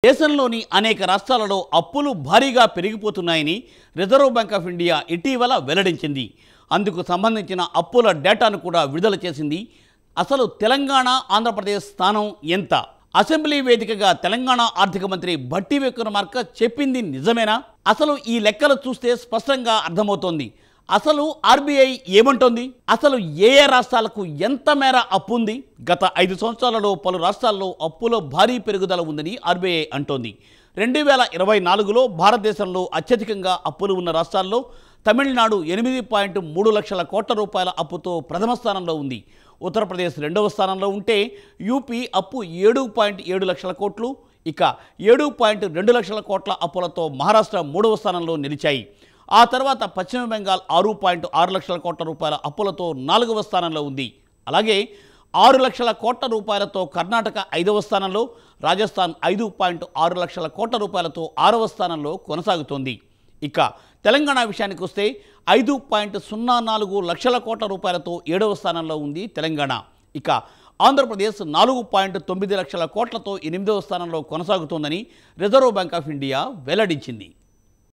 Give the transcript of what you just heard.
దేశంలోని అనేక రాష్ట్రాలలో అప్పులు భారీగా పెరిగిపోతున్నాయని రిజర్వ్ బ్యాంక్ ఆఫ్ ఇండియా ఇటీవల వెల్లడించింది. అందుకు సంబంధించిన అప్పుల డేటాను కూడా విడుదల చేసింది. అసలు తెలంగాణ, ఆంధ్రప్రదేశ్ స్థానం ఎంత? అసెంబ్లీ వేదికగా తెలంగాణ ఆర్థిక మంత్రి భట్టి విక్రమార్క చెప్పింది నిజమేనా? అసలు ఈ లెక్కలు చూస్తే స్పష్టంగా అర్థమవుతోంది. అసలు ఆర్బీఐ ఏమంటోంది? అసలు ఏ రాష్ట్రాలకు ఎంత మేర అప్పు ఉంది? గత 5 సంవత్సరాలలో పలు రాష్ట్రాల్లో అప్పుల భారీ పెరుగుదల ఉందని ఆర్బీఐ అంటోంది. 2024లో భారతదేశంలో అత్యధికంగా అప్పులు ఉన్న రాష్ట్రాల్లో తమిళనాడు 8.3 లక్షల కోట్ల రూపాయల అప్పుతో ప్రథమ స్థానంలో ఉంది. ఉత్తరప్రదేశ్ రెండవ స్థానంలో ఉంటే యూపీ అప్పు 7.7 లక్షల కోట్లు, ఇక 7.2 లక్షల కోట్ల అప్పులతో మహారాష్ట్ర మూడవ స్థానంలో నిలిచాయి. ఆ తర్వాత పశ్చిమ బెంగాల్ 6.6 లక్షల కోట్ల రూపాయల అప్పులతో 4వ స్థానంలో ఉంది. అలాగే 6 లక్షల కోట్ల రూపాయలతో కర్ణాటక 5వ స్థానంలో, రాజస్థాన్ 5.6 లక్షల కోట్ల రూపాయలతో 6వ స్థానంలో కొనసాగుతోంది. ఇక తెలంగాణ విషయానికి వస్తే 5.04 లక్షల కోట్ల రూపాయలతో 7వ స్థానంలో ఉంది తెలంగాణ. ఇక ఆంధ్రప్రదేశ్ 4.9 లక్షల కోట్లతో 8వ స్థానంలో కొనసాగుతోందని రిజర్వ్ బ్యాంక్ ఆఫ్ ఇండియా వెల్లడించింది.